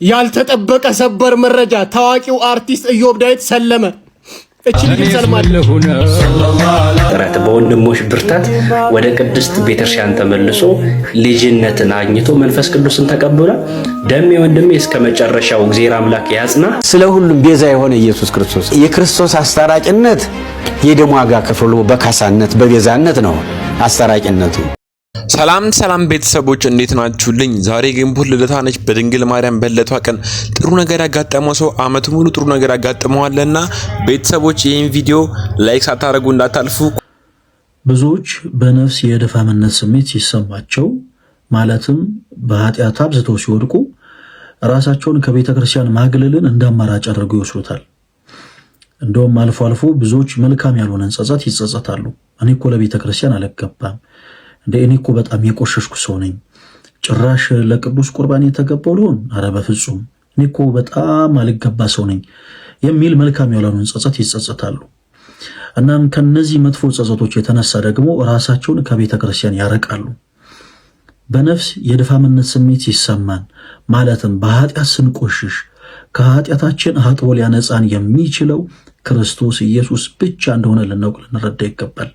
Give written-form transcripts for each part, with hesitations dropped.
ያልተጠበቀ ሰበር መረጃ ታዋቂው አርቲስት ኢዮብ ዳዊት ሰለመ። እቺ ልጅ ሰልማለሁ ጥረት በወንድሞች ብርታት ወደ ቅድስት ቤተክርስቲያን ተመልሶ ልጅነትን አግኝቶ መንፈስ ቅዱስን ተቀብሏል። ደሜ ወንድሜ እስከ መጨረሻው እግዚአብሔር አምላክ ያጽና። ስለ ሁሉም ቤዛ የሆነ ኢየሱስ ክርስቶስ የክርስቶስ አስታራቂነት የደም ዋጋ ከፍሎ በካሳነት በቤዛነት ነው አስታራቂነቱ። ሰላም ቤተሰቦች እንዴት ናችሁልኝ? ዛሬ ግንቦት ልደታ ነች። በድንግል ማርያም በለቷ ቀን ጥሩ ነገር ያጋጠመው ሰው አመቱ ሙሉ ጥሩ ነገር ያጋጥመዋልና ቤተሰቦች ይህን ቪዲዮ ላይክ ሳታደርጉ እንዳታልፉ። ብዙዎች በነፍስ የድፋምነት ስሜት ሲሰማቸው ማለትም በኃጢአት አብዝተው ሲወድቁ ራሳቸውን ከቤተ ክርስቲያን ማግለልን እንደ አማራጭ አድርገው ይወስዱታል። እንደውም አልፎ አልፎ ብዙዎች መልካም ያልሆነን ጸጸት ይጸጸታሉ። እኔ እኮ ለቤተ ክርስቲያን አልገባም፣ እኔ እኮ በጣም የቆሸሽኩ ሰው ነኝ፣ ጭራሽ ለቅዱስ ቁርባን የተገባው ልሆን፣ ኧረ በፍጹም እኔ እኮ በጣም አልገባ ሰው ነኝ የሚል መልካም ያልሆነን ጸጸት ይጸጸታሉ። እናም ከነዚህ መጥፎ ጸጸቶች የተነሳ ደግሞ ራሳቸውን ከቤተ ክርስቲያን ያረቃሉ። በነፍስ የድፋምነት ስሜት ሲሰማን ማለትም በኃጢአት ስንቆሽሽ ከኃጢአታችን አጥቦ ሊያነጻን የሚችለው ክርስቶስ ኢየሱስ ብቻ እንደሆነ ልናውቅ ልንረዳ ይገባል።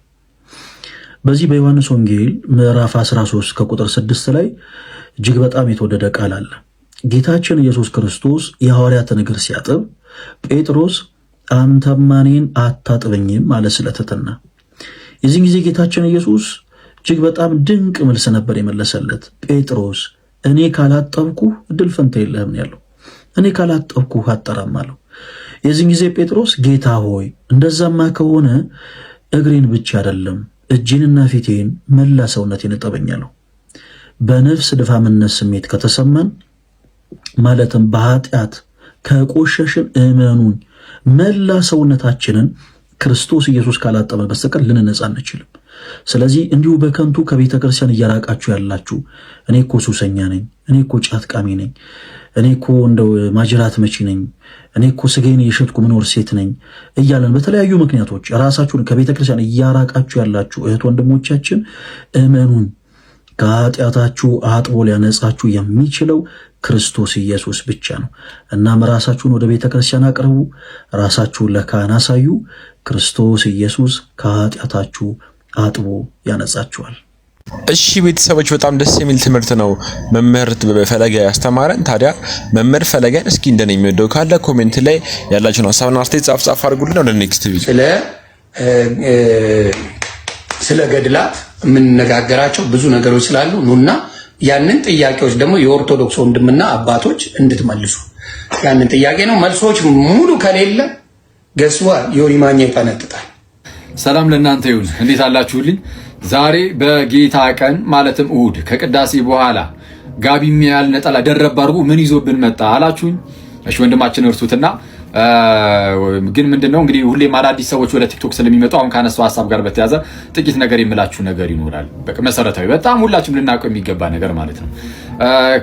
በዚህ በዮሐንስ ወንጌል ምዕራፍ 13 ከቁጥር 6 ላይ እጅግ በጣም የተወደደ ቃል አለ። ጌታችን ኢየሱስ ክርስቶስ የሐዋርያትን እግር ሲያጥብ ጴጥሮስ አንተማ እኔን አታጥበኝም ማለት ስለተተና፣ የዚህ ጊዜ ጌታችን ኢየሱስ እጅግ በጣም ድንቅ መልስ ነበር የመለሰለት። ጴጥሮስ እኔ ካላጠብኩ እድል ፈንታ የለህም ያለው፣ እኔ ካላጠብኩ አጠራም አለው። የዚህ ጊዜ ጴጥሮስ ጌታ ሆይ እንደዛማ ከሆነ እግሬን ብቻ አይደለም እጅንና ፊቴን መላ ሰውነቴን እጠበኛለሁ። በነፍስ ድፋምነት ስሜት ከተሰማን ማለትም በኃጢአት ከቆሸሽን እመኑን መላ ሰውነታችንን ክርስቶስ ኢየሱስ ካላጠበ በስተቀር ልንነጻ አንችልም። ስለዚህ እንዲሁ በከንቱ ከቤተ ክርስቲያን እያራቃችሁ ያላችሁ እኔ እኮ ሱሰኛ ነኝ፣ እኔ እኮ ጫት ቃሚ ነኝ፣ እኔ እኮ እንደው ማጅራት መቺ ነኝ፣ እኔ እኮ ስጋዬን የሸጥኩ ምኖር ሴት ነኝ እያለን በተለያዩ ምክንያቶች ራሳችሁን ከቤተ ክርስቲያን እያራቃችሁ ያላችሁ እህት ወንድሞቻችን እመኑን፣ ከኃጢአታችሁ አጥቦ ሊያነጻችሁ የሚችለው ክርስቶስ ኢየሱስ ብቻ ነው። እናም ራሳችሁን ወደ ቤተ ክርስቲያን አቅርቡ፣ ራሳችሁን ለካህን አሳዩ። ክርስቶስ ኢየሱስ ከኃጢአታችሁ አጥቦ ያነጻችኋል። እሺ ቤተሰቦች በጣም ደስ የሚል ትምህርት ነው መምህር ፈለገ ያስተማረን። ታዲያ መምህር ፈለገን እስኪ እንደኔ የሚወደው ካለ ኮሜንት ላይ ያላችሁን ሐሳብና አስተያየት ጻፍ አድርጉልን። ወደ ኔክስት ቪዲዮ ስለ ገድላት የምንነጋገራቸው ብዙ ነገሮች ስላሉ ኑና ያንን ጥያቄዎች ደግሞ የኦርቶዶክስ ወንድምና አባቶች እንድትመልሱ ያንን ጥያቄ ነው። መልሶች ሙሉ ከሌለ ገስዋ ዮኒ ማኛ ይፈነጥጣል። ሰላም ለእናንተ ይሁን። እንዴት አላችሁልኝ? ዛሬ በጌታ ቀን ማለትም እሑድ ከቅዳሴ በኋላ ጋቢ የሚያል ነጠላ ደረብ አድርጉ ምን ይዞብን መጣ አላችሁኝ። እሺ ወንድማችን እርሱትና ግን ምንድነው እንግዲህ ሁሌም አዳዲስ ሰዎች ወደ ቲክቶክ ስለሚመጡ አሁን ካነሳው ሐሳብ ጋር በተያዘ ጥቂት ነገር የምላችሁ ነገር ይኖራል። በቃ መሰረታዊ በጣም ሁላችሁም ልናውቀው የሚገባ ነገር ማለት ነው።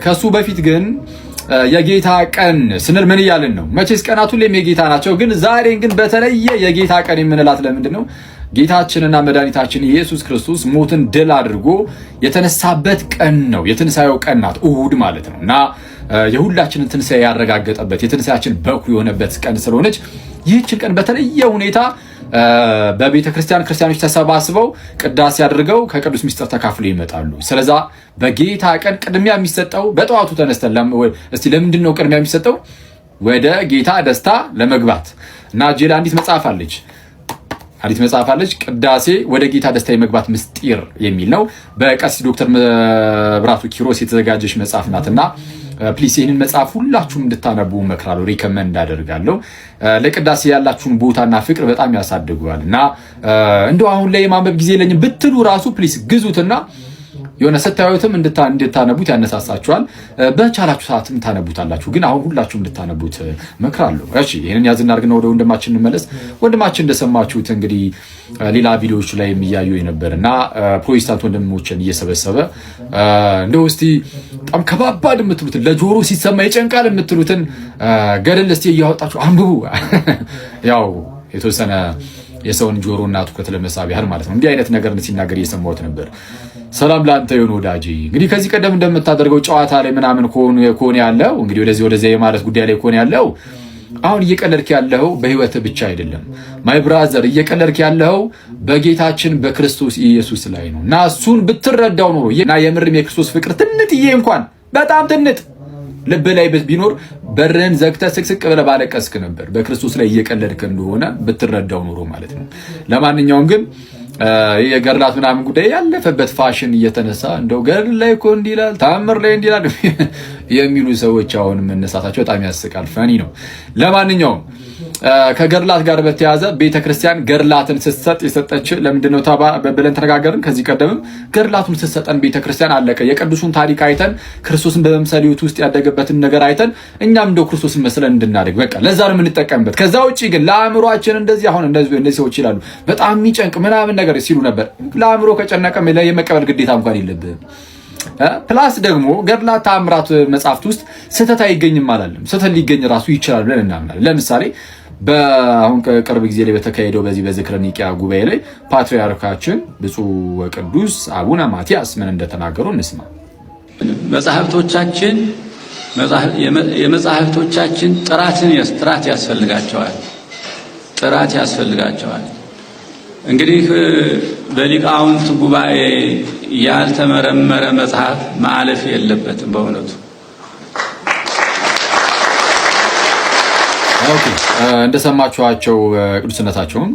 ከሱ በፊት ግን የጌታ ቀን ስንል ምን እያልን ነው? መቼስ ቀናት ሁሌም የጌታ ናቸው። ግን ዛሬን ግን በተለየ የጌታ ቀን የምንላት ለምንድን ነው? ጌታችንና መድኃኒታችን ኢየሱስ ክርስቶስ ሞትን ድል አድርጎ የተነሳበት ቀን ነው። የትንሳኤው ቀን ናት እሑድ ማለት ነው እና የሁላችንን ትንሳኤ ያረጋገጠበት የትንሳኤያችን በኩር የሆነበት ቀን ስለሆነች ይህችን ቀን በተለየ ሁኔታ በቤተ ክርስቲያኖች ተሰባስበው ቅዳሴ አድርገው ከቅዱስ ምስጢር ተካፍለው ይመጣሉ። ስለዛ በጌታ ቀን ቅድሚያ የሚሰጠው በጠዋቱ ተነስተን እስቲ ለምንድን ነው ቅድሚያ የሚሰጠው? ወደ ጌታ ደስታ ለመግባት እና ጄላ አንዲት መጽሐፍ አለች ቅዳሴ ወደ ጌታ ደስታ የመግባት ምስጢር የሚል ነው። በቀሲስ ዶክተር መብራቱ ኪሮስ የተዘጋጀች መጽሐፍ ናትና ፕሊስ ይህንን መጽሐፍ ሁላችሁም እንድታነቡ እመክራለሁ፣ ሪከመንድ አደርጋለሁ። ለቅዳሴ ያላችሁን ቦታና ፍቅር በጣም ያሳድገዋል እና እንደው አሁን ላይ የማንበብ ጊዜ የለኝም ብትሉ ራሱ ፕሊስ ግዙትና የሆነ ስታዩትም እንድታነቡት ያነሳሳችኋል። በቻላችሁ ሰዓትም ታነቡታላችሁ። ግን አሁን ሁላችሁም እንድታነቡት እመክራለሁ። እሺ ይሄንን ያዝና አድርገን ወደ ወንድማችን እንመለስ። ወንድማችን እንደሰማችሁት እንግዲህ ሌላ ቪዲዮዎች ላይ የሚያዩ የነበርና ፕሮቴስታንት ወንድሞችን እየሰበሰበ እንደው እስቲ በጣም ከባባድ የምትሉትን ለጆሮ ሲሰማ ይጨንቃል የምትሉትን ገድል እስቲ እያወጣችሁ አንብቡ። ያው የተወሰነ የሰውን ጆሮና ትኩረት ለመሳብ ያህል ማለት ነው። እንዲህ አይነት ነገር ሲናገር እየሰማሁት ነበር። ሰላም ላንተ ይሁን ወዳጄ። እንግዲህ ከዚህ ቀደም እንደምታደርገው ጨዋታ ላይ ምናምን ከሆነ ያለው እንግዲህ ወደዚህ የማለት ጉዳይ ላይ ከሆነ ያለው አሁን እየቀለድክ ያለው በህይወት ብቻ አይደለም ማይ ብራዘር፣ እየቀለድክ ያለው በጌታችን በክርስቶስ ኢየሱስ ላይ ነው። እና እሱን ብትረዳው ኖሮ እና የምርም የክርስቶስ ፍቅር ትንጥዬ እንኳን በጣም ትንጥ ልብ ላይ ቢኖር በርን ዘግተህ ስቅስቅ ብለህ ባለቀስክ ነበር። በክርስቶስ ላይ እየቀለድክ እንደሆነ ብትረዳው ኖሮ ማለት ነው። ለማንኛውም ግን የገድላት ምናምን ጉዳይ ያለፈበት ፋሽን እየተነሳ እንደው ገድል ላይ እኮ እንዲህ ይላል ተአምር ላይ እንዲህ ይላል የሚሉ ሰዎች አሁን መነሳታቸው በጣም ያስቃል። ፈኒ ነው። ለማንኛውም ከገድላት ጋር በተያያዘ ቤተክርስቲያን ገድላትን ስትሰጥ የሰጠች ለምንድነው ብለን ተነጋገርን። ከዚህ ቀደምም ገድላቱን ስትሰጠን ቤተክርስቲያን አለቀ የቅዱሱን ታሪክ አይተን ክርስቶስን በመምሰል ሕይወት ውስጥ ያደገበትን ነገር አይተን እኛም እንደው ክርስቶስን መስለን እንድናደግ በቃ ለዛ ነው የምንጠቀምበት። ከዛ ውጪ ግን ለአእምሮአችን እንደዚህ አሁን እንደዚህ ሰዎች ይላሉ በጣም የሚጨንቅ ምናምን ነገር ሲሉ ነበር። ለአእምሮ ከጨነቀ የመቀበል ግዴታ እንኳን የለብህም። ፕላስ ደግሞ ገድላት ተአምራት መጽሐፍት ውስጥ ስህተት አይገኝም አላለም። ስህተት ሊገኝ ራሱ ይችላል ብለን እናምናለን። ለምሳሌ በአሁን ቅርብ ጊዜ ላይ በተካሄደው በዚህ በዝክረ ኒቂያ ጉባኤ ላይ ፓትርያርካችን ብፁዕ ወቅዱስ አቡነ ማትያስ ምን እንደተናገሩ እንስማ። የመጽሐፍቶቻችን ጥራት ያስፈልጋቸዋል። እንግዲህ በሊቃውንት ጉባኤ ያልተመረመረ መጽሐፍ ማለፍ የለበትም በእውነቱ። ኦኬ እንደሰማችኋቸው ቅዱስነታቸውም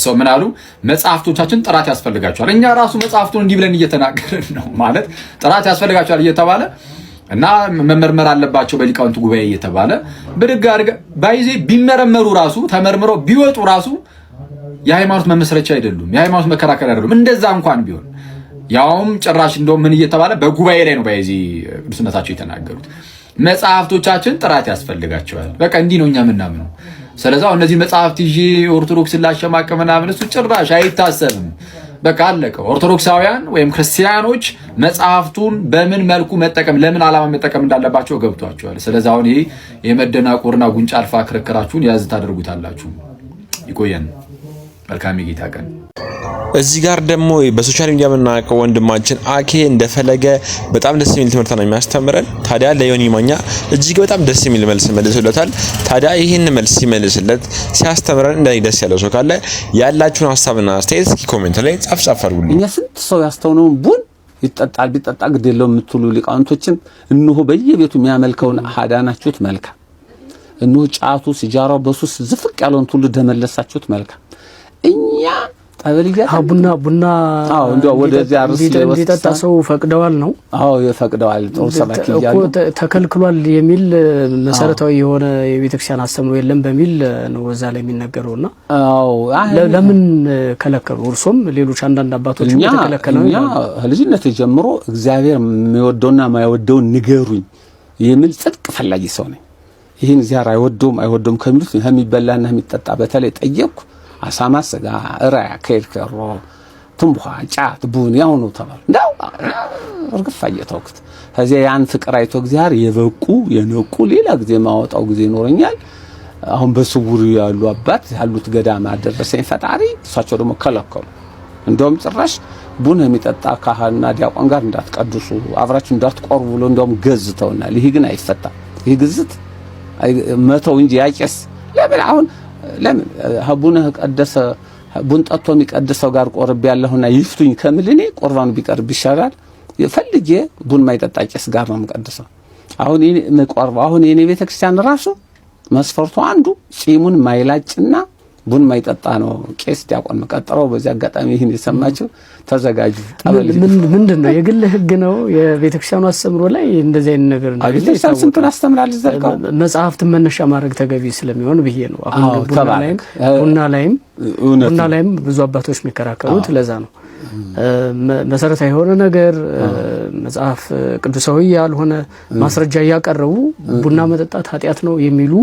ሰው ምን አሉ? መጽሐፍቶቻችን ጥራት ያስፈልጋቸዋል። እኛ ራሱ መጽሐፍቱን እንዲህ ብለን እየተናገርን ነው ማለት ጥራት ያስፈልጋቸዋል እየተባለ እና መመርመር አለባቸው በሊቃውንት ጉባኤ እየተባለ ብድግ አድርገህ ባይዜ ቢመረመሩ ራሱ ተመርምረው ቢወጡ ራሱ የሃይማኖት መመስረቻ አይደሉም፣ የሃይማኖት መከራከሪያ አይደሉም። እንደዛ እንኳን ቢሆን ያውም ጭራሽ እንደው ምን እየተባለ በጉባኤ ላይ ነው ባይዜ ቅዱስነታቸው የተናገሩት መጽሐፍቶቻችን ጥራት ያስፈልጋቸዋል። በቃ እንዲህ ነው እኛ ምናምነው። ስለዚህ እነዚህ መጽሐፍት ይዤ ኦርቶዶክስን ላሸማቀ ምናምን እሱ ጭራሽ አይታሰብም። በቃ አለቀ። ኦርቶዶክሳውያን ወይም ክርስቲያኖች መጽሐፍቱን በምን መልኩ መጠቀም ለምን ዓላማ መጠቀም እንዳለባቸው ገብቷቸዋል። ስለዚህ አሁን ይሄ የመደናቆርና ጉንጫ አልፋ ክርክራችሁን ያዝ ታደርጉታላችሁ። ይቆየን። መልካም የጌታ ቀን። እዚህ ጋር ደግሞ በሶሻል ሚዲያ የምናውቀው ወንድማችን አኬ እንደፈለገ በጣም ደስ የሚል ትምህርት ነው የሚያስተምረን። ታዲያ ለዮኒ ማኛ እጅግ በጣም ደስ የሚል መልስ መልሶለታል። ታዲያ ይህን መልስ ሲመልስለት ሲያስተምረን እንደኔ ደስ ያለው ሰው ካለ ያላችሁን ሀሳብና አስተያየት እስኪ ኮሜንት ላይ ጻፍ አድርጉልኝ። እኛ ስንት ሰው ያስተውነውን ቡን ይጠጣል ቢጠጣ ግድ የለውም የምትሉ ሊቃውንቶችን እንሆ በየቤቱ የሚያመልከውን አዳናችሁት መልካም። እንሆ ጫቱ ሲጃራው በሱስ ዝፍቅ ያለውን ሁሉ ደመለሳችሁት መልካም። እኛ ቡና እንደው ወደዚህ አርስ እንዲጠጣ ሰው ፈቅደዋል ነው። የፈቅደዋል ጥሩ ሰባኪ ያለው ተከልክሏል የሚል መሰረታዊ የሆነ የቤተክርስቲያን አስተምሮ የለም በሚል ነው እዛ ላይ የሚነገረውና ለምን ከለከሉ? እርሶም ሌሎች አንዳንድ አባቶች ተከለከለው። እኛ ልጅነት ጀምሮ እግዚአብሔር የሚወደውና የማይወደው ንገሩኝ የሚል ጽድቅ ፈላጊ ሰው ነኝ። ይሄን ዚያር አይወደውም ከሚሉት የሚበላና የሚጠጣ በተለይ ጠየቅኩ። አሳማ ስጋ ራያ ከርከሮ ትንቧ ጫት ቡን ያው ነው ተባለ። እንዳው እርግፍ አየተውኩት። ከዚያ ያን ፍቅር አይቶ እግዚአብሔር የበቁ የነቁ ሌላ ጊዜ ማወጣው ጊዜ ይኖርኛል። አሁን በስውር ያሉ አባት ያሉት ገዳማ አደረሰኝ ፈጣሪ። እሳቸው ደግሞ ከለከሉ። እንደውም ጭራሽ ቡን የሚጠጣ ካህንና ዲያቆን ጋር እንዳትቀድሱ አብራችሁ እንዳትቆርቡ ብሎ እንደውም ገዝተውናል። ይሄ ግን አይፈታም። ይሄ ግዝት መተው እንጂ ያጨስ ለምን ቡን ቀደሰ ቡን ጠጥቶ የሚቀድሰው ጋር ቆርብ ያለውና ይፍቱኝ ከምልኔ ቁርባኑ ቢቀርብ ይሻላል። ፈልጌ ቡን ማይጠጣ ቄስ ጋር ነው የምቀድሰው። አሁን እኔ መቆርባው አሁን የኔ ቤተክርስቲያን ራሱ መስፈርቱ አንዱ ጺሙን ማይላጭና ቡን ማይጠጣ ነው። ቄስ ዲያቆን መቀጠረው። በዚህ አጋጣሚ ይሄን የሰማችሁ ተዘጋጁ። ምንድነው የግል ህግ ነው የቤተክርስቲያኑ አስተምሮ ላይ እንደዚህ አይነት ነገር ነው። ቤተክርስቲያኑ ስንቱን አስተምራለች ዘልቀው መጽሐፍትን መነሻ ማድረግ ተገቢ ስለሚሆን ብዬ ነው። አሁን ቡና ላይም ብዙ አባቶች የሚከራከሩት ለዛ ነው። መሰረታዊ የሆነ ነገር መጽሐፍ ቅዱሳዊ ያልሆነ ማስረጃ እያቀረቡ ቡና መጠጣት ኃጢአት ነው የሚሉ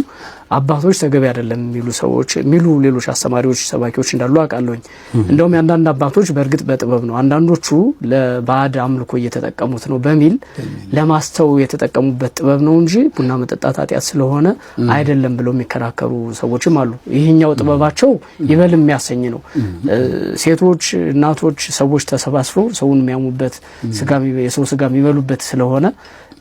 አባቶች ተገቢ አይደለም የሚሉ ሰዎች የሚሉ ሌሎች አስተማሪዎች ሰባኪዎች እንዳሉ አውቃለሁኝ። እንደውም አንዳንድ አባቶች በእርግጥ በጥበብ ነው አንዳንዶቹ ለባዕድ አምልኮ እየተጠቀሙት ነው በሚል ለማስተው የተጠቀሙበት ጥበብ ነው እንጂ ቡና መጠጣት ኃጢአት ስለሆነ አይደለም ብለው የሚከራከሩ ሰዎችም አሉ። ይሄኛው ጥበባቸው ይበል የሚያሰኝ ነው። ሴቶች፣ እናቶች፣ ሰዎች ተሰባስበው ሰውን የሚያሙበት የሰው ስጋ የሚበሉበት ስለሆነ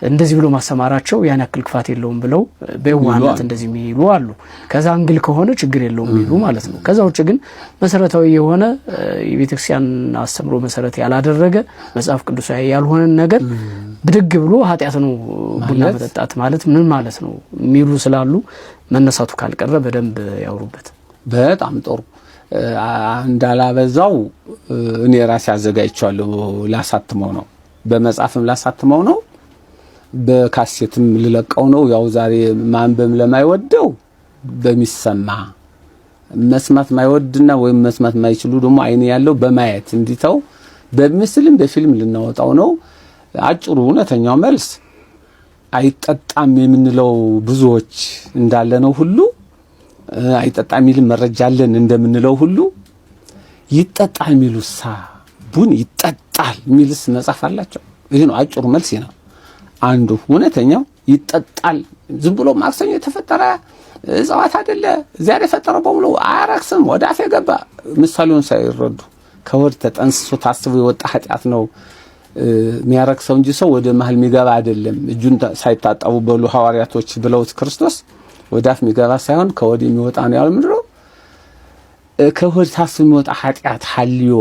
እንደዚህ ብሎ ማስተማራቸው ያን ያክል ክፋት የለውም ብለው በዋናት እንደዚህ የሚሉ አሉ። ከዛ አንግል ከሆነ ችግር የለውም የሚሉ ማለት ነው። ከዛ ውጭ ግን መሰረታዊ የሆነ የቤተክርስቲያን አስተምሮ መሰረት ያላደረገ መጽሐፍ ቅዱሳዊ ያልሆነ ነገር ብድግ ብሎ ኃጢአት ነው ቡና መጠጣት ማለት ምን ማለት ነው የሚሉ ስላሉ መነሳቱ ካልቀረ በደንብ ያወሩበት። በጣም ጥሩ። እንዳላበዛው እኔ ራሴ አዘጋጅቻለሁ። ላሳትመው ነው፣ በመጽሐፍም ላሳትመው ነው፣ በካሴትም ልለቀው ነው። ያው ዛሬ ማንበብ ለማይወደው በሚሰማ መስማት ማይወድና ወይም መስማት ማይችሉ ደግሞ አይን ያለው በማየት እንዲተው በምስልም በፊልም ልናወጣው ነው። አጭሩ እውነተኛው መልስ አይጠጣም የምንለው ብዙዎች እንዳለ ነው ሁሉ አይጠጣም የሚል መረጃ አለን እንደምንለው ሁሉ ይጠጣል የሚሉሳ ቡን ይጠጣል የሚልስ መጽሐፍ አላቸው። ይሄ ነው አጭሩ መልስ ነው። አንዱ እውነተኛው ይጠጣል ዝም ብሎ ማክሰኞ የተፈጠረ እጽዋት አይደለ ዛሬ የፈጠረው በሙሉ አያረክስም ወደ አፍ የገባ ምሳሌውን ሳይረዱ ከወድ ተጠንስሶ ታስቦ የወጣ ኃጢአት ነው የሚያረክሰው እንጂ ሰው ወደ መሃል የሚገባ አይደለም። እጁን ሳይታጠቡ በሉ ሐዋርያቶች ብለውት ክርስቶስ ወደ አፍ የሚገባ ሳይሆን ከወድ የሚወጣ ነው ያለው። ምንድነው ከወድ ታስቦ የሚወጣ ኃጢአት ሐልዮ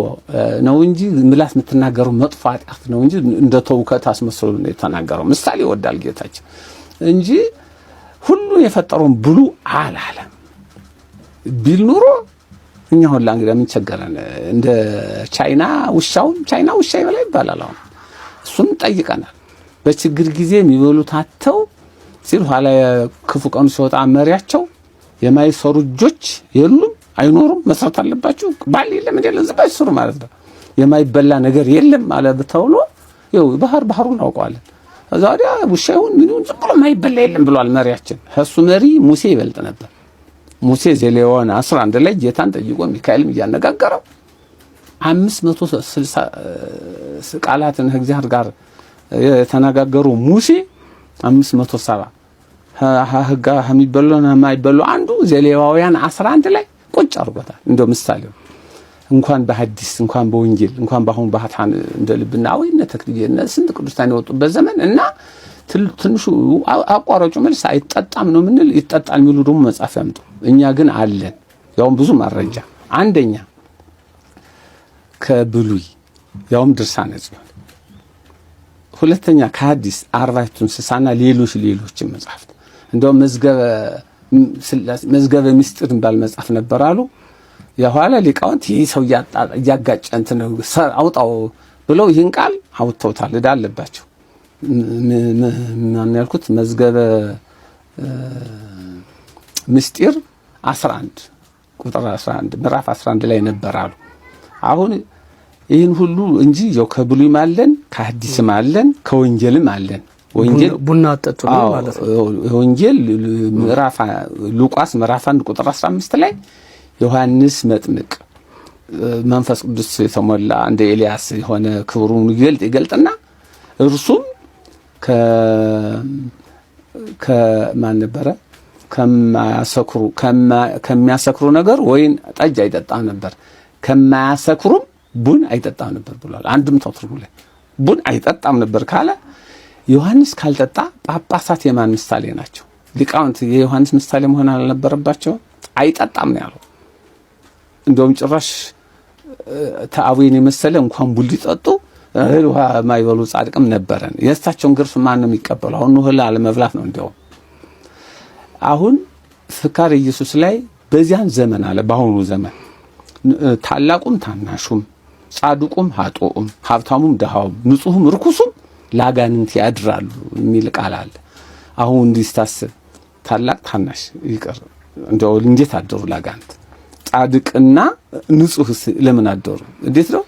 ነው እንጂ ምላስ የምትናገረው መጥፎ ኃጢአት ነው እንጂ እንደ ተውከት አስመስሎ ነው የተናገረው። ምሳሌ ይወዳል ጌታችን እንጂ ሁሉ የፈጠረውን ብሉ አላለም። ቢል ኑሮ እኛ ሁላ እንግዲህ ምን ቸገረን? እንደ ቻይና ውሻ ይበላ ይባላል። አሁን እሱም ጠይቀናል። በችግር ጊዜ የሚበሉት አጥተው ሲል ኋላ ክፉ ቀኑ ሲወጣ መሪያቸው የማይሰሩ እጆች የሉም አይኖሩም መስራት አለባችሁ ባል የለም እንደ ለዝባይ ሱሩ ማለት ነው። የማይበላ ነገር የለም ማለት ተውሎ ይው ባህሩን አውቀዋለን። እዛዲያ ውሻውን ምኑን ዝም ብሎ የማይበላ የለም ብሏል መሪያችን። እሱ መሪ ሙሴ ይበልጥ ነበር። ሙሴ ዘሌዋውያን 11 ላይ ጌታን ጠይቆ ሚካኤልም እያነጋገረው 560 ቃላትን ከእግዚአብሔር ጋር የተነጋገሩ ሙሴ 570 ህጋ የሚበሉና የማይበሉ አንዱ ዘሌዋውያን 11 ላይ ቁጭ አርጎታል። እንደው ምሳሌው እንኳን በሐዲስ እንኳን በወንጌል እንኳን ባሁን ባህታን እንደልብና ወይነ ተክሊየነ ስንት ቅዱሳን የወጡበት ዘመን እና ትንሹ አቋራጩ መልስ አይጠጣም ነው ምንል ይጠጣል የሚሉ ደግሞ መጻፍ ያምጡ። እኛ ግን አለን ያውም ብዙ ማረጃ። አንደኛ ከብሉይ ያውም ድርሳነ ጽዮን፣ ሁለተኛ ከሐዲስ 40 እንስሳና ሌሎች መጻሕፍት። እንደው መዝገበ ምስጢር እንባል መጽሐፍ ነበር አሉ። የኋላ ሊቃውንት ይህ ሰው እያጋጨ እንትን አውጣው ብለው ይህን ቃል አውጥተውታል። እዳ አለባቸው። ማን ያልኩት መዝገበ ምስጢር 11 ቁጥር 11 ምዕራፍ 11 ላይ ነበር አሉ። አሁን ይህን ሁሉ እንጂ ያው ከብሉይም አለን ከሐዲስም አለን ከወንጌልም አለን። ወንጌል ቡና አጠጡ ማለት ነው። ወንጌል ምዕራፍ ሉቃስ ምዕራፍ 1 ቁጥር 15 ላይ ዮሐንስ መጥምቅ መንፈስ ቅዱስ የተሞላ እንደ ኤልያስ የሆነ ክብሩን ይገልጥና እርሱም ከማን ነበረ ከሚያሰክሩ ነገር ወይን ጠጅ አይጠጣም ነበር፣ ከማያሰክሩም ቡን አይጠጣም ነበር ብሏል። አንድም ተትርጉ ላይ ቡን አይጠጣም ነበር ካለ ዮሐንስ ካልጠጣ ጳጳሳት የማን ምሳሌ ናቸው? ሊቃውንት የዮሐንስ ምሳሌ መሆን አልነበረባቸው? አይጠጣም ነው ያለው። እንደውም ጭራሽ ተአዊን የመሰለ እንኳን ቡል ሊጠጡ እህል ውሃ ማይበሉ ጻድቅም ነበረን። የእሳቸውን ግርፍ ማን ነው የሚቀበለው? አሁን እህል አለመብላት ነው እንደው። አሁን ፍካር ኢየሱስ ላይ በዚያን ዘመን አለ በአሁኑ ዘመን ታላቁም ታናሹም ጻድቁም ኃጥኡም ሀብታሙም ደሃውም ንጹህም ርኩሱም ላጋንንት ያድራሉ የሚል ቃል አለ። አሁን እንዲስታስብ ታላቅ ታናሽ ይቀር እንደው እንዴት አደሩ ላጋንንት? ጻድቅና ንጹህ ለምን አደሩ? እንዴት ነው?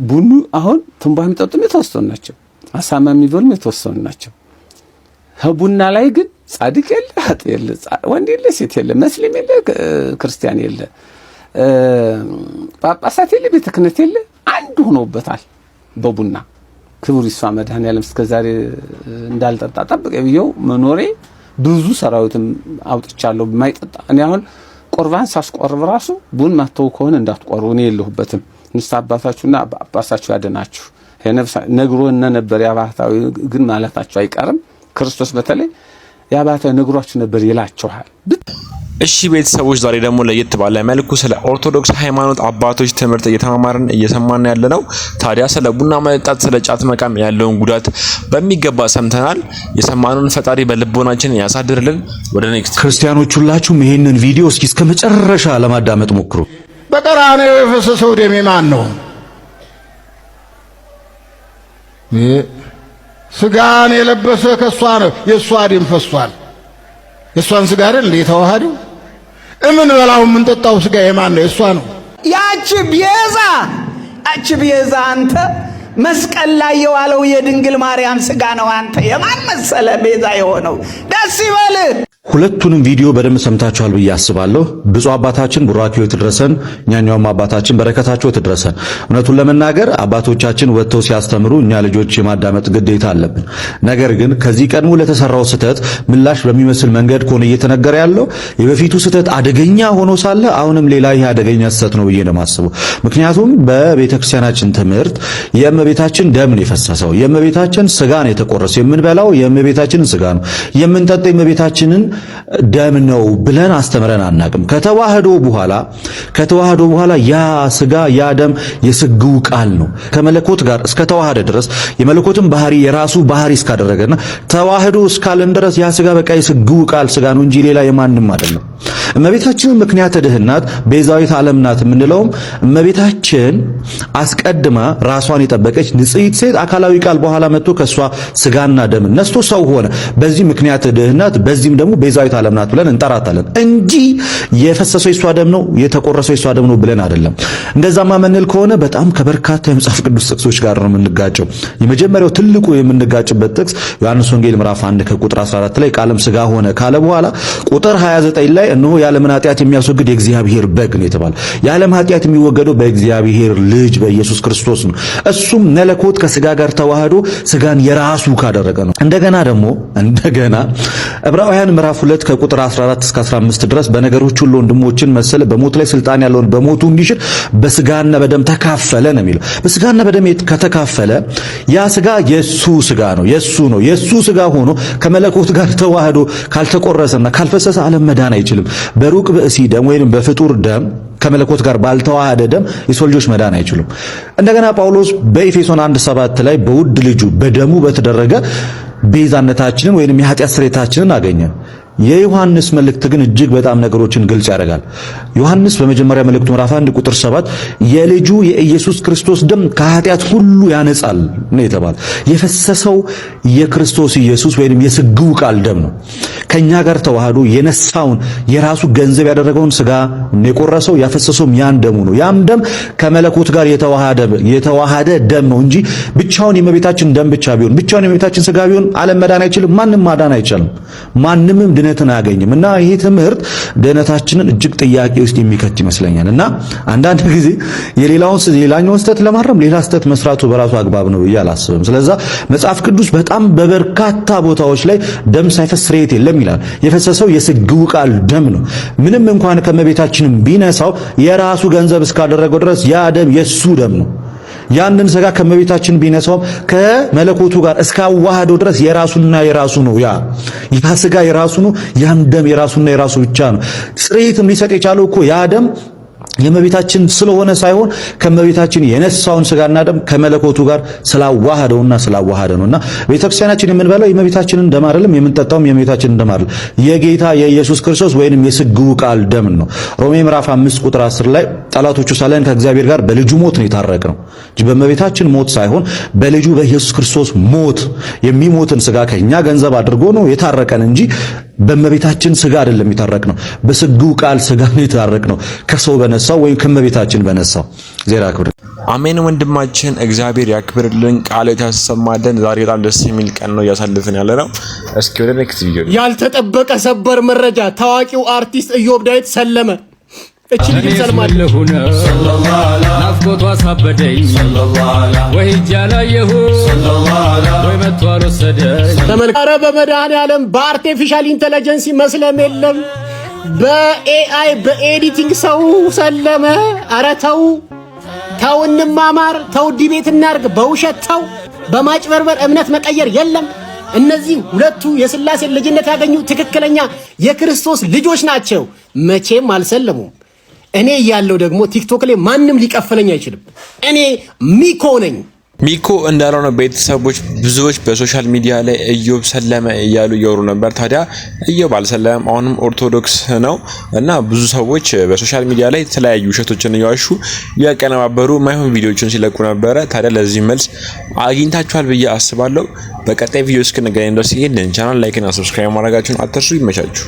ቡኑ አሁን ትንባሆ የሚጠጡም የተወሰኑ ናቸው። አሳማ የሚበሉም የተወሰኑ ናቸው። ቡና ላይ ግን ጻድቅ የለ፣ ኃጥእ የለ፣ ወንድ የለ፣ ሴት የለ፣ መስሊም የለ፣ ክርስቲያን የለ፣ ጳጳሳት የለ፣ ቤተ ክህነት የለ፣ አንድ ሆኖበታል በቡና። ክቡር ይስፋ መድኃኔዓለም እስከዛሬ እንዳልጠጣ ጠብቀ ብየው መኖሬ ብዙ ሰራዊትም አውጥቻለሁ የማይጠጣ። እኔ አሁን ቁርባን ሳስቆርብ ራሱ ቡን ማተው ከሆነ እንዳትቆርቡ እኔ የለሁበትም። ንስሐ አባታችሁና ጳጳሳችሁ ያደናችሁ ነግሮን ነበር። ያባህታዊ ግን ማለታችሁ አይቀርም። ክርስቶስ በተለይ ያባህታዊ ነግሯችሁ ነበር ይላችኋል። እሺ ቤተሰቦች ዛሬ ደግሞ ለየት ባለ መልኩ ስለ ኦርቶዶክስ ሃይማኖት አባቶች ትምህርት እየተማማርን እየሰማን ያለነው። ታዲያ ስለ ቡና መጠጣት፣ ስለ ጫት መቃም ያለውን ጉዳት በሚገባ ሰምተናል። የሰማነውን ፈጣሪ በልቦናችን ያሳድርልን። ወደ ኔክስት ክርስቲያኖች ሁላችሁም ይሄንን ቪዲዮ እስከ መጨረሻ ለማዳመጥ ሞክሩ። በቀራንዮ የፈሰሰው ደም ማን ነው? ስጋን የለበሰ ከሷ ነው። የሷ ደም ፈሷል። የሷን ስጋ አይደል እንዴ ተዋሃደው? እምን በላው ምን ጠጣው ስጋ የማን ነው? የሷ ነው። ያቺ ቤዛ አንተ መስቀል ላይ የዋለው የድንግል ማርያም ስጋ ነው። አንተ የማን መሰለ ቤዛ የሆነው? ደስ ይበልህ። ሁለቱንም ቪዲዮ በደንብ ሰምታችኋል ብዬ አስባለሁ። ብፁዕ አባታችን ቡራኪው ትድረሰን፣ እኛኛውም አባታችን በረከታቸው ትድረሰን። እውነቱን ለመናገር አባቶቻችን ወጥተው ሲያስተምሩ እኛ ልጆች የማዳመጥ ግዴታ አለብን። ነገር ግን ከዚህ ቀድሞ ለተሰራው ስህተት ምላሽ በሚመስል መንገድ ከሆነ እየተነገረ ያለው የበፊቱ ስህተት አደገኛ ሆኖ ሳለ አሁንም ሌላ ይሄ አደገኛ ስህተት ነው ብዬ ነው የማስበው። ምክንያቱም በቤተክርስቲያናችን ትምህርት የእመቤታችን ደም ነው የፈሰሰው፣ የእመቤታችን ስጋ ነው የተቆረሰው፣ የምንበላው የእመቤታችንን ስጋ ነው፣ የምንጠጣው የእመቤታችንን ደም ነው ብለን አስተምረን አናቅም። ከተዋህዶ በኋላ ያ ስጋ ያ ደም የስግው ቃል ነው። ከመለኮት ጋር እስከ ተዋህደ ድረስ የመለኮትን ባህሪ የራሱ ባህሪ እስካደረገና ተዋህዶ እስካለን ድረስ ያ ስጋ በቃ የስግው ቃል ስጋ ነው እንጂ ሌላ የማንም አይደለም። እመቤታችን ምክንያተ ድህነት ቤዛዊት ዓለም ናት የምንለውም እመቤታችን አስቀድማ ራሷን የጠበቀች ንጽሕት ሴት አካላዊ ቃል በኋላ መጥቶ ከሷ ስጋና ደም ነስቶ ሰው ሆነ። በዚህ ምክንያተ ድህነት በዚህም ደግሞ ቤዛዊት ዓለም ናት ብለን እንጠራታለን እንጂ የፈሰሰው የሷ ደም ነው የተቆረሰው የሷ ደም ነው ብለን አይደለም። እንደዛማ መንል ከሆነ በጣም ከበርካታ የመጽሐፍ ቅዱስ ጥቅሶች ጋር ነው የምንጋጨው። የመጀመሪያው ትልቁ የምንጋጭበት ጥቅስ ዮሐንስ ወንጌል ምዕራፍ 1 ከቁጥር 14 ላይ ቃልም ስጋ ሆነ ካለ በኋላ ቁጥር 29 ላይ እነሆ የዓለምን ኃጢአት የሚያስወግድ የእግዚአብሔር በግ ነው የተባለ። የዓለም ኃጢአት የሚወገደው በእግዚአብሔር ልጅ በኢየሱስ ክርስቶስ ነው። እሱም መለኮት ከስጋ ጋር ተዋህዶ ስጋን የራሱ ካደረገ ነው። እንደገና ዕብራውያን ምዕራፍ 2 ከቁጥር 14 እስከ 15 ድረስ በነገሮች ሁሉ ወንድሞችን መሰለ፣ በሞት ላይ ስልጣን ያለውን በሞቱ እንዲሽር በስጋና በደም ተካፈለ ነው የሚለው። በስጋና በደም ከተካፈለ ያ ስጋ የሱ ስጋ ነው፣ የሱ ስጋ ሆኖ ከመለኮት ጋር ተዋህዶ ካልተቆረሰና ካልፈሰሰ ዓለም መዳን አይችልም። በሩቅ ብእሲ ደም ወይም በፍጡር ደም ከመለኮት ጋር ባልተዋሃደ ደም የሰው ልጆች መዳን አይችሉም። እንደገና ጳውሎስ በኤፌሶን 1:7 ላይ በውድ ልጁ በደሙ በተደረገ ቤዛነታችንን ወይንም የኃጢአት ስርየታችንን አገኘ። የዮሐንስ መልእክት ግን እጅግ በጣም ነገሮችን ግልጽ ያደርጋል። ዮሐንስ በመጀመሪያ መልእክቱ ምዕራፍ 1 ቁጥር 7 የልጁ የኢየሱስ ክርስቶስ ደም ከኃጢአት ሁሉ ያነጻል ነው የተባለ። የፈሰሰው የክርስቶስ ኢየሱስ ወይንም የስግው ቃል ደም ነው። ከኛ ጋር ተዋህዶ የነሳውን የራሱ ገንዘብ ያደረገውን ስጋ የቆረሰው ያፈሰሰውም ያን ደሙ ነው። ያም ደም ከመለኮት ጋር የተዋሃደ ደም ነው እንጂ ብቻውን የእመቤታችን ደም ብቻ ቢሆን ብቻውን የእመቤታችን ስጋ ቢሆን ዓለም መዳን አይችልም። ማንም ማዳን አይችልም። ማንምም ድነትን አያገኝም። እና ይሄ ትምህርት ድነታችንን እጅግ ጥያቄ ውስጥ የሚከት ይመስለኛል። እና አንዳንድ ጊዜ የሌላኛውን ስህተት ለማረም ሌላ ስህተት መስራቱ በራሱ አግባብ ነው ብዬ አላስብም። ስለዚህ መጽሐፍ ቅዱስ በጣም በበርካታ ቦታዎች ላይ ደም ሳይፈስ ስርየት የለም ይላል። የፈሰሰው የስግው ቃል ደም ነው። ምንም እንኳን ከመቤታችንም ቢነሳው የራሱ ገንዘብ እስካደረገው ድረስ ያ ደም የሱ ደም ነው። ያንን ስጋ ከመቤታችን ቢነሳው ከመለኮቱ ጋር እስካዋሃደው ድረስ የራሱና የራሱ ነው። ያ ስጋ የራሱ ነው። ያን ደም የራሱና የራሱ ብቻ ነው። ስርየትም ሊሰጥ የቻለው እኮ ያ ደም የእመቤታችን ስለሆነ ሳይሆን ከእመቤታችን የነሳውን ስጋና ደም ከመለኮቱ ጋር ስላዋሃደ ነውና ቤተክርስቲያናችን የምንበላው የእመቤታችንን ደም አይደለም፣ የምንጠጣውም የእመቤታችንን ደም አይደለም። የጌታ የኢየሱስ ክርስቶስ ወይንም የስግው ቃል ደም ነው። ሮሜ ምዕራፍ 5 ቁጥር 10 ላይ ጠላቶቹ ሳለን ከእግዚአብሔር ጋር በልጁ ሞት ነው የታረቅነው እንጂ በእመቤታችን ሞት ሳይሆን በልጁ በኢየሱስ ክርስቶስ ሞት የሚሞትን ስጋ ከኛ ገንዘብ አድርጎ ነው የታረቀን እንጂ በእመቤታችን ስጋ አይደለም የታረቅነው። በስግው ቃል ስጋ ነው የታረቅነው ከሰው በነሳው ወይም ከእመቤታችን በነሳው ዜራ ክብር አሜን ወንድማችን እግዚአብሔር ያክብርልን፣ ቃልዎት ያሰማልን። ዛሬ በጣም ደስ የሚል ቀን ነው እያሳለፍን ያለ ነው። እስኪ ወደ ኔክስት ቪዲዮ። ያልተጠበቀ ሰበር መረጃ፣ ታዋቂው አርቲስት ኢዮብ ዳዊት ሰለመ። እቺ ልጅ ሰልማለሁ ናፍቆቷ ሳበደኝ ወይ ጃላየሁ ወይ መቷል ወሰደኝ። ተመልካረ በመድኃኔዓለም በአርቲፊሻል ኢንተለጀንስ መስለም የለም በኤአይ በኤዲቲንግ ሰው ሰለመ። ኧረ ተው ተው፣ እንማማር፣ ተው ዲቤት እናርግ። በውሸት ተው፣ በማጭበርበር እምነት መቀየር የለም። እነዚህ ሁለቱ የሥላሴ ልጅነት ያገኙ ትክክለኛ የክርስቶስ ልጆች ናቸው። መቼም አልሰለሙም። እኔ ያለው ደግሞ ቲክቶክ ላይ ማንም ሊቀፈለኝ አይችልም። እኔ ሚኮ ነኝ። ሚኮ እንዳለው ነው ቤተሰቦች ብዙዎች በሶሻል ሚዲያ ላይ ኢዮብ ሰለመ እያሉ እያወሩ ነበር። ታዲያ ኢዮብ አልሰለመም፣ አሁንም ኦርቶዶክስ ነው እና ብዙ ሰዎች በሶሻል ሚዲያ ላይ የተለያዩ ውሸቶችን እያዋሹ ያቀነባበሩ ማይሆን ቪዲዮዎችን ሲለቁ ነበረ። ታዲያ ለዚህ መልስ አግኝታችኋል ብዬ አስባለሁ። በቀጣይ ቪዲዮ እስክንገናኝ ድረስ ይሄንን ቻናል ላይክ እና ሰብስክራይብ ማድረጋችሁን አትርሱ። ይመቻችሁ።